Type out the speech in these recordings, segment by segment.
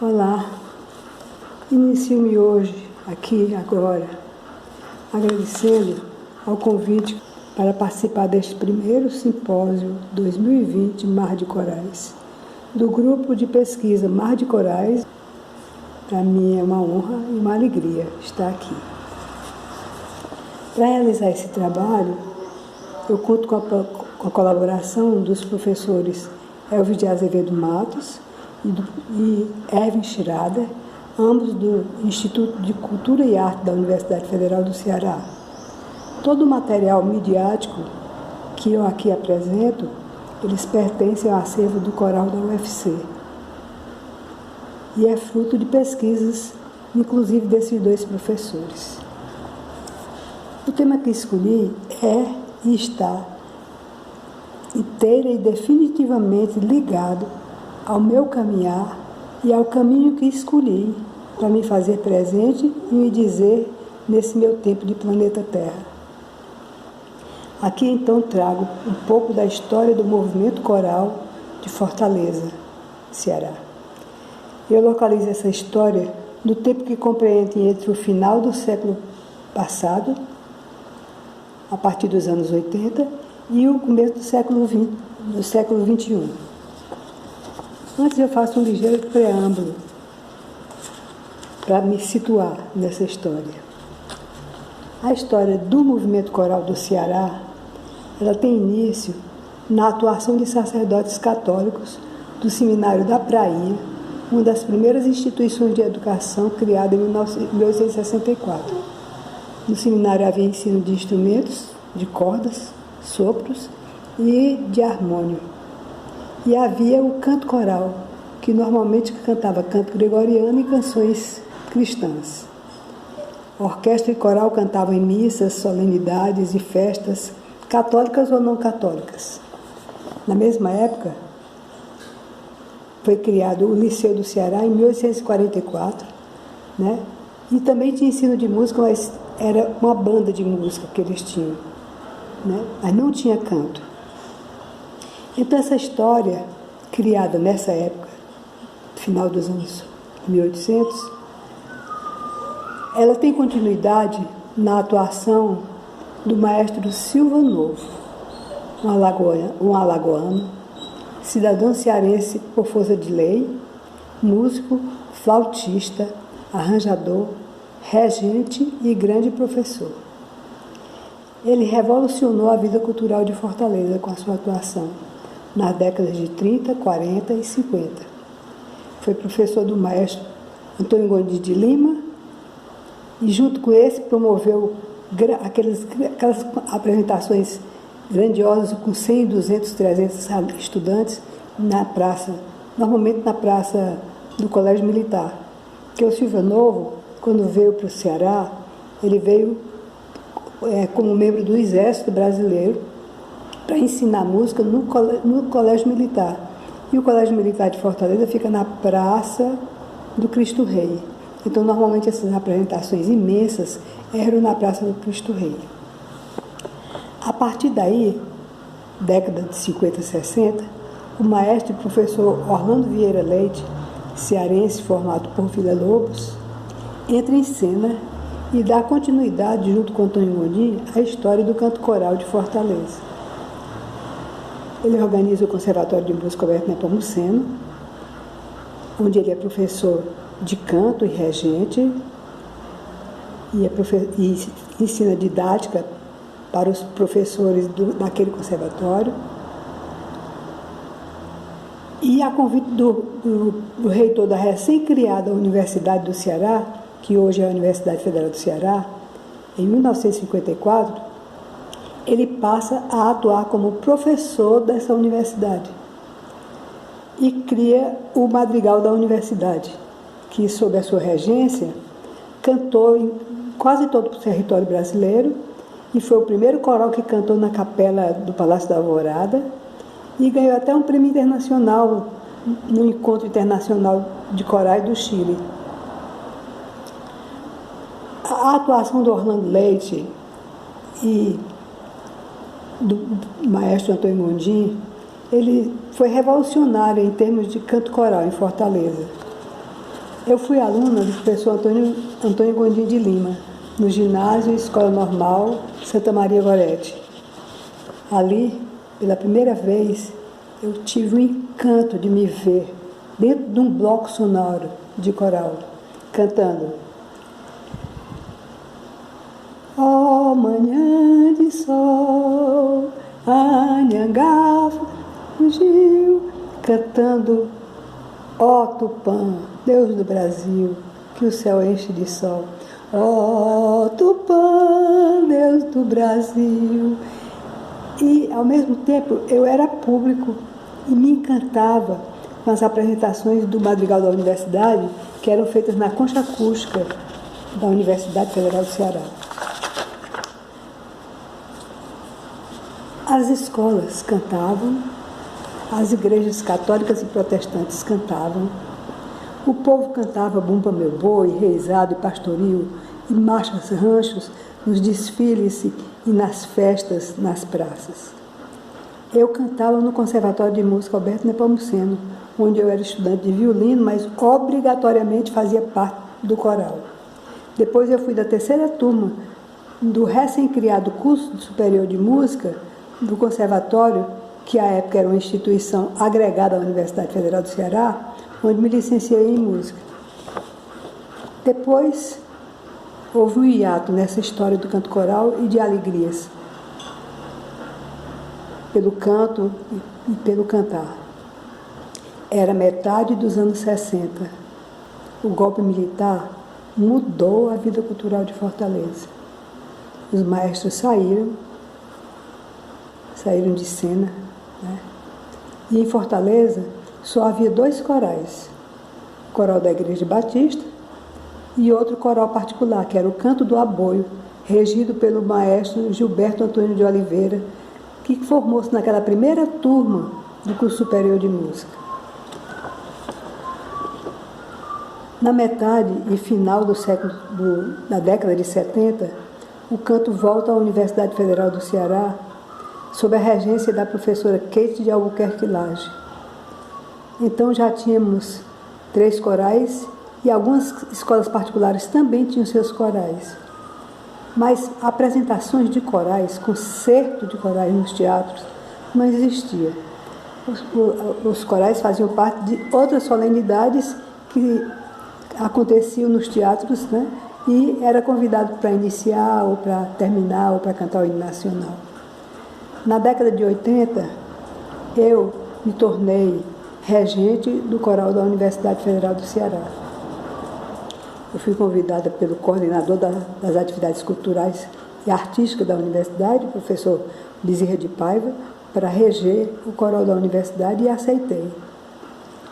Olá, inicio-me hoje, aqui, agora, agradecendo ao convite para participar deste primeiro simpósio 2020 Mar de Corais, do grupo de pesquisa Mar de Corais. Para mim é uma honra e uma alegria estar aqui. Para realizar esse trabalho, eu conto com a colaboração dos professores Elvis de Azevedo Matos e Erwin Schrader, ambos do Instituto de Cultura e Arte da Universidade Federal do Ceará. Todo o material midiático que eu aqui apresento, eles pertencem ao acervo do coral da UFC. E é fruto de pesquisas, inclusive desses dois professores. O tema que escolhi é e está inteira e definitivamente ligado ao meu caminhar e ao caminho que escolhi para me fazer presente e me dizer nesse meu tempo de planeta Terra. Aqui então trago um pouco da história do movimento coral de Fortaleza, Ceará. Eu localizo essa história no tempo que compreende entre o final do século passado, a partir dos anos 80, e o começo do século XXI. Antes eu faço um ligeiro preâmbulo para me situar nessa história. A história do movimento coral do Ceará, ela tem início na atuação de sacerdotes católicos do Seminário da Prainha, uma das primeiras instituições de educação criada em 1864. No seminário havia ensino de instrumentos, de cordas, sopros e de harmônio. E havia o canto coral, que normalmente cantava canto gregoriano e canções cristãs. A orquestra e coral cantavam em missas, solenidades e festas, católicas ou não católicas. Na mesma época, foi criado o Liceu do Ceará em 1844, né? E também tinha ensino de música, mas era uma banda de música que eles tinham, né? Mas não tinha canto. Então essa história, criada nessa época, final dos anos 1800, ela tem continuidade na atuação do maestro Silva Novo, um alagoano, cidadão cearense por força de lei, músico, flautista, arranjador, regente e grande professor. Ele revolucionou a vida cultural de Fortaleza com a sua atuação nas décadas de 30, 40 e 50. Foi professor do maestro Antônio Gondim de Lima e, junto com esse, promoveu aquelas apresentações grandiosas com 100, 200, 300 estudantes na praça, normalmente na praça do Colégio Militar. Porque o Silva Novo, quando veio para o Ceará, ele veio como membro do Exército Brasileiro para ensinar música no Colégio Militar. E o Colégio Militar de Fortaleza fica na Praça do Cristo Rei. Então, normalmente, essas apresentações imensas eram na Praça do Cristo Rei. A partir daí, década de 50 e 60, o maestro e professor Orlando Vieira Leite, cearense formado por Villa-Lobos, entra em cena e dá continuidade, junto com Antônio Gondim, à história do canto coral de Fortaleza. Ele organiza o Conservatório de Música Alberto Nepomuceno, onde ele é professor de canto e regente, e ensina didática para os professores daquele conservatório. E a convite do reitor da recém-criada Universidade do Ceará, que hoje é a Universidade Federal do Ceará, em 1954, ele passa a atuar como professor dessa universidade e cria o Madrigal da Universidade, que, sob a sua regência, cantou em quase todo o território brasileiro e foi o primeiro coral que cantou na capela do Palácio da Alvorada e ganhou até um prêmio internacional no Encontro Internacional de Corais do Chile. A atuação do Orlando Leite e do maestro Antônio Gondim, ele foi revolucionário em termos de canto coral em Fortaleza. Eu fui aluna do professor Antônio Gondim de Lima, no ginásio Escola Normal Santa Maria Gorete. Ali, pela primeira vez, eu tive o encanto de me ver dentro de um bloco sonoro de coral, cantando: ó manhã de sol, Anhangá fugiu, cantando: ó Tupã, Deus do Brasil, que o céu enche de sol. Ó Tupã, Deus do Brasil. E, ao mesmo tempo, eu era público e me encantava com as apresentações do Madrigal da Universidade, que eram feitas na concha acústica da Universidade Federal do Ceará. As escolas cantavam, as igrejas católicas e protestantes cantavam, o povo cantava Bumba Meu Boi, Reisado e Pastoril, e marchas ranchos nos desfiles e nas festas nas praças. Eu cantava no Conservatório de Música Alberto Nepomuceno, onde eu era estudante de violino, mas obrigatoriamente fazia parte do coral. Depois eu fui da terceira turma do recém-criado curso superior de música do Conservatório, que à época era uma instituição agregada à Universidade Federal do Ceará, onde me licenciei em música. Depois, houve um hiato nessa história do canto coral e de alegrias, pelo canto e pelo cantar. Era metade dos anos 60. O golpe militar mudou a vida cultural de Fortaleza. Os maestros saíram de cena, né? E em Fortaleza só havia 2 corais, o coral da Igreja Batista e outro coral particular, que era o Canto do Aboio, regido pelo maestro Gilberto Antônio de Oliveira, que formou-se naquela primeira turma do curso superior de música. Na metade e final da década de 70, o canto volta à Universidade Federal do Ceará, sob a regência da professora Kate de Albuquerque Lage. Então já tínhamos 3 corais e algumas escolas particulares também tinham seus corais. Mas apresentações de corais, concerto de corais nos teatros, não existia. Os corais faziam parte de outras solenidades que aconteciam nos teatros, né? E era convidado para iniciar, ou para terminar, ou para cantar o hino nacional. Na década de 80, eu me tornei regente do coral da Universidade Federal do Ceará. Eu fui convidada pelo coordenador das atividades culturais e artísticas da universidade, o professor Bezerra de Paiva, para reger o coral da universidade, e aceitei.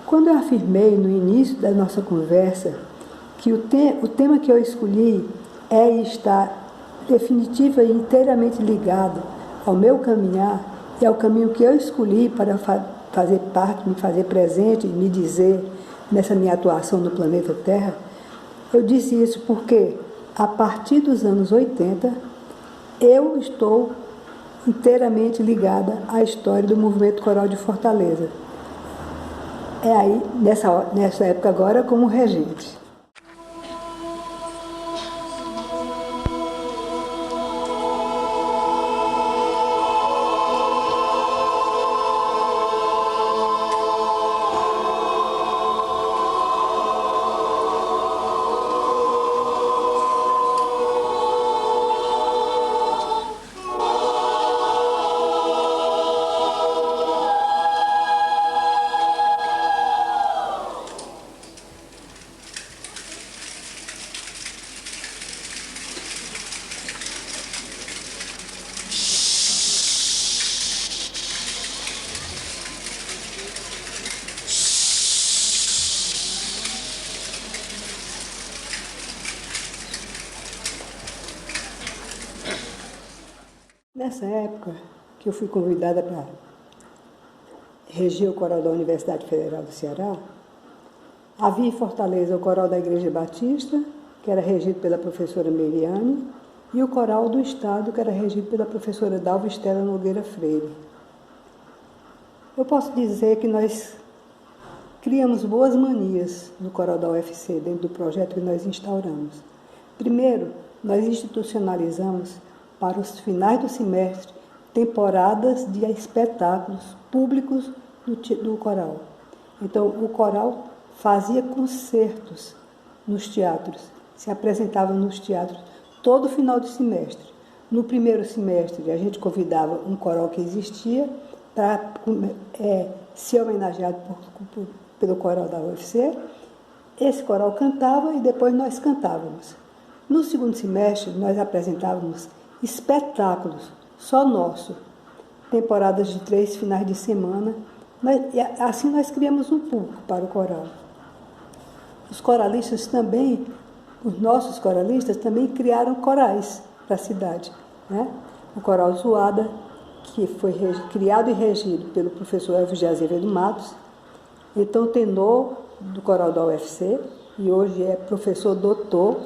Quando eu afirmei no início da nossa conversa que o tema que eu escolhi é e está definitiva e inteiramente ligado ao meu caminhar e ao caminho que eu escolhi para fazer parte, me fazer presente e me dizer nessa minha atuação no planeta Terra, eu disse isso porque, a partir dos anos 80, eu estou inteiramente ligada à história do movimento coral de Fortaleza. É aí, nessa época agora, como regente. Nessa época, que eu fui convidada para reger o coral da Universidade Federal do Ceará, havia em Fortaleza o coral da Igreja Batista, que era regido pela professora Meriane, e o coral do Estado, que era regido pela professora Dalva Estela Nogueira Freire. Eu posso dizer que nós criamos boas manias no coral da UFC, dentro do projeto que nós instauramos. Primeiro, nós institucionalizamos para os finais do semestre temporadas de espetáculos públicos do coral. Então, o coral fazia concertos nos teatros, se apresentava nos teatros todo final de semestre. No primeiro semestre, a gente convidava um coral que existia para ser homenageado pelo coral da UFC. Esse coral cantava e depois nós cantávamos. No segundo semestre, nós apresentávamos espetáculos, só nosso, temporadas de 3 finais de semana. Assim nós criamos um público para o coral. Os coralistas também, os nossos coralistas também criaram corais para a cidade, né? O Coral Zoada, que foi criado e regido pelo professor Elvis de Azevedo Matos, então tenor do coral da UFC, e hoje é professor doutor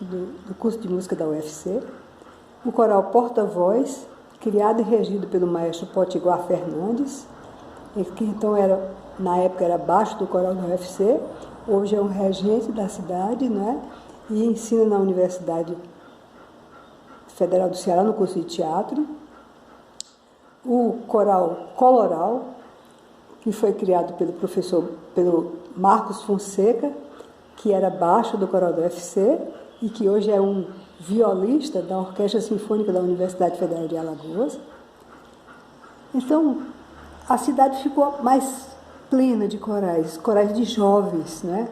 do curso de música da UFC. O coral Porta-Voz, criado e regido pelo maestro Potiguar Fernandes, que então na época era abaixo do coral da UFC, hoje é um regente da cidade, né? E ensina na Universidade Federal do Ceará, no curso de teatro. O coral Coloral, que foi criado pelo Marcos Fonseca, que era baixo do coral da UFC e que hoje é um violista da Orquestra Sinfônica da Universidade Federal de Alagoas. Então, a cidade ficou mais plena de corais de jovens, né?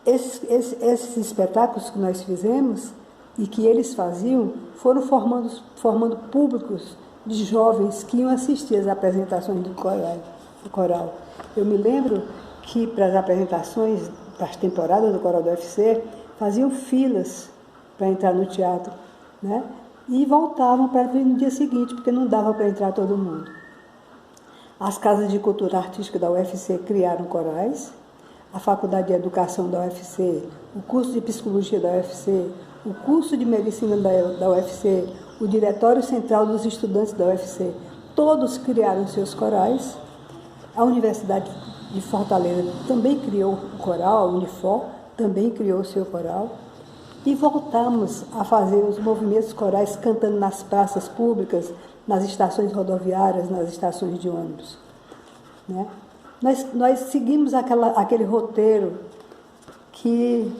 Esses espetáculos que nós fizemos e que eles faziam foram formando públicos de jovens que iam assistir às apresentações do coral. Eu me lembro que para as apresentações das temporadas do coral do UFC faziam filas para entrar no teatro, né? E voltavam para vir no dia seguinte, porque não dava para entrar todo mundo. As casas de cultura artística da UFC criaram corais, a Faculdade de Educação da UFC, o curso de Psicologia da UFC, o curso de Medicina da UFC, o Diretório Central dos Estudantes da UFC, todos criaram seus corais. A Universidade de Fortaleza também criou o coral, a Unifor também criou o seu coral. E voltamos a fazer os movimentos corais cantando nas praças públicas, nas estações rodoviárias, nas estações de ônibus, né? Nós seguimos aquele roteiro que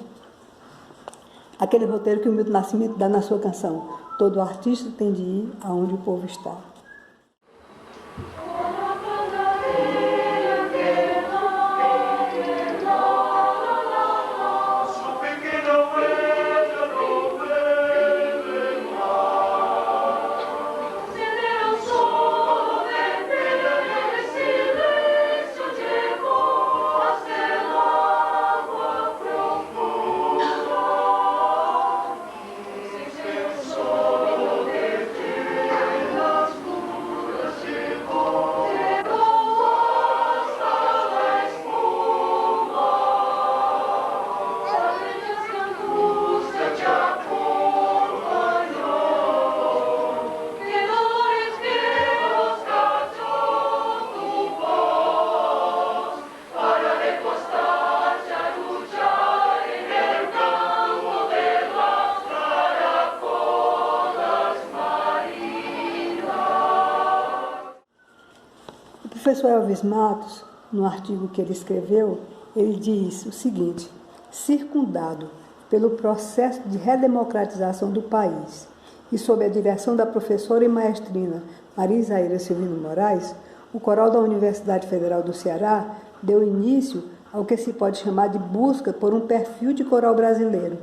o Milton Nascimento dá na sua canção: todo artista tem de ir aonde o povo está. O professor Elvis Matos, no artigo que ele escreveu, ele diz o seguinte: circundado pelo processo de redemocratização do país e sob a direção da professora e maestrina Maria Isaíra Silvino Moraes, o coral da Universidade Federal do Ceará deu início ao que se pode chamar de busca por um perfil de coral brasileiro.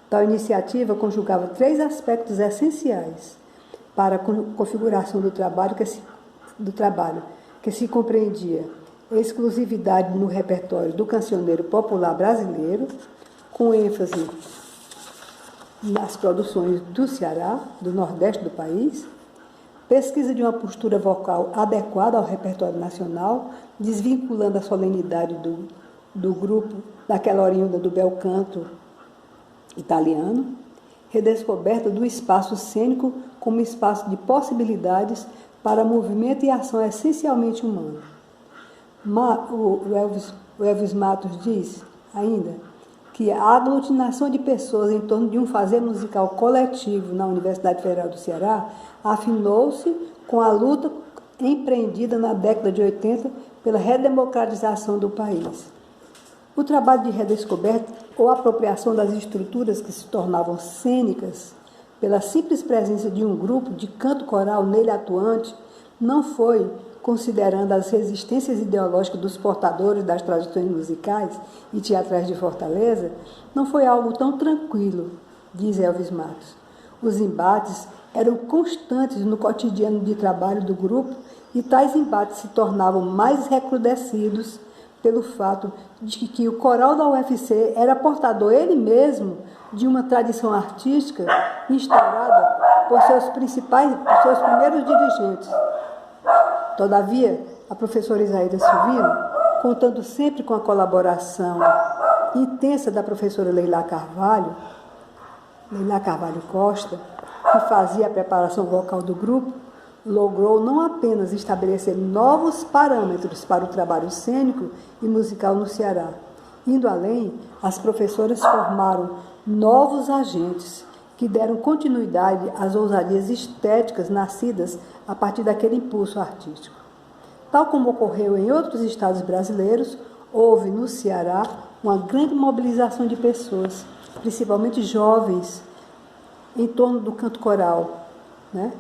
Tal iniciativa conjugava 3 aspectos essenciais para a configuração do trabalho, que se compreendia exclusividade no repertório do cancioneiro popular brasileiro, com ênfase nas produções do Ceará, do Nordeste do país, pesquisa de uma postura vocal adequada ao repertório nacional, desvinculando a solenidade do grupo daquela oriunda do bel canto italiano, redescoberta do espaço cênico como espaço de possibilidades para movimento e ação essencialmente humano. O Elvis Matos diz ainda que a aglutinação de pessoas em torno de um fazer musical coletivo na Universidade Federal do Ceará afinou-se com a luta empreendida na década de 80 pela redemocratização do país. O trabalho de redescoberta ou apropriação das estruturas que se tornavam cênicas pela simples presença de um grupo de canto coral nele atuante não foi, considerando as resistências ideológicas dos portadores das tradições musicais e teatrais de Fortaleza, não foi algo tão tranquilo, diz Elvis Matos. Os embates eram constantes no cotidiano de trabalho do grupo e tais embates se tornavam mais recrudescidos pelo fato de que o coral da UFC era portador ele mesmo de uma tradição artística instaurada por seus primeiros dirigentes. Todavia, a professora Isaída Silvino, contando sempre com a colaboração intensa da professora Leila Carvalho Costa, que fazia a preparação vocal do grupo, logrou não apenas estabelecer novos parâmetros para o trabalho cênico e musical no Ceará. Indo além, as professoras formaram novos agentes que deram continuidade às ousadias estéticas nascidas a partir daquele impulso artístico. Tal como ocorreu em outros estados brasileiros, houve no Ceará uma grande mobilização de pessoas, principalmente jovens, em torno do canto coral, né?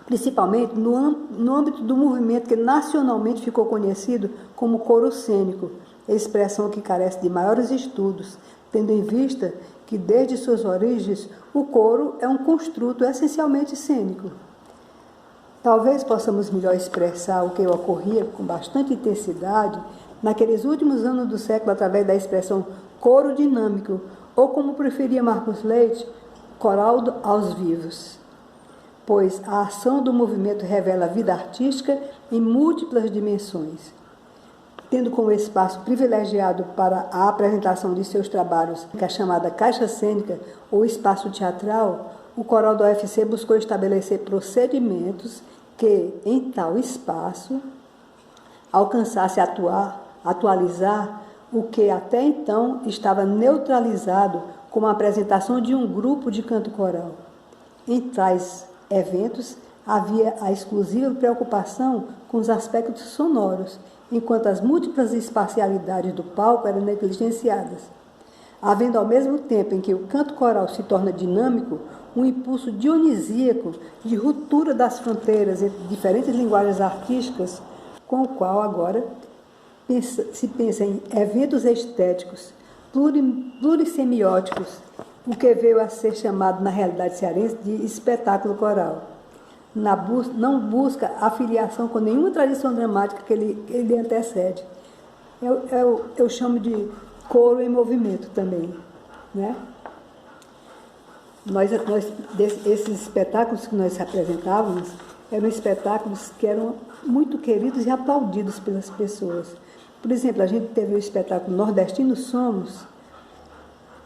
Principalmente no âmbito do movimento que nacionalmente ficou conhecido como coro cênico, expressão que carece de maiores estudos, tendo em vista que, desde suas origens, o coro é um construto essencialmente cênico. Talvez possamos melhor expressar o que ocorria com bastante intensidade naqueles últimos anos do século através da expressão coro dinâmico, ou como preferia Marcos Leite, coral aos vivos. Pois a ação do movimento revela a vida artística em múltiplas dimensões. Tendo como espaço privilegiado para a apresentação de seus trabalhos a chamada caixa cênica ou espaço teatral, o coral da UFC buscou estabelecer procedimentos que, em tal espaço, alcançasse atualizar o que até então estava neutralizado como a apresentação de um grupo de canto coral. Em tais eventos, havia a exclusiva preocupação com os aspectos sonoros, enquanto as múltiplas espacialidades do palco eram negligenciadas, havendo ao mesmo tempo em que o canto coral se torna dinâmico, um impulso dionisíaco de ruptura das fronteiras entre diferentes linguagens artísticas, com o qual agora se pensa em eventos estéticos plurissemióticos, o que veio a ser chamado na realidade cearense de espetáculo coral. Não busca afiliação com nenhuma tradição dramática que ele antecede. Eu chamo de coro em movimento também, né? Esses espetáculos que nós apresentávamos eram espetáculos que eram muito queridos e aplaudidos pelas pessoas. Por exemplo, a gente teve o espetáculo Nordestinos Somos,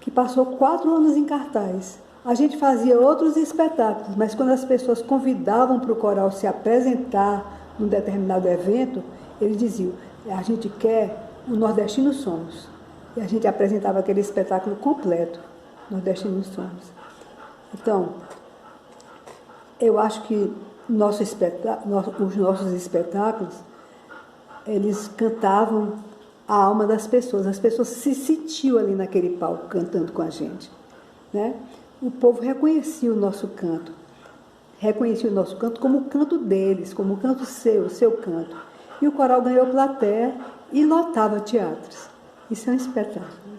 que passou 4 anos em cartaz. A gente fazia outros espetáculos, mas quando as pessoas convidavam para o coral se apresentar num determinado evento, eles diziam: a gente quer o Nordestinos Somos. E a gente apresentava aquele espetáculo completo, Nordestinos Somos. Então, eu acho que os nossos espetáculos, eles cantavam a alma das pessoas. As pessoas se sentiam ali naquele palco cantando com a gente, né? O povo reconhecia o nosso canto como o canto deles, como o canto o seu canto. E o coral ganhou plateia e lotava teatros. Isso é um espetáculo.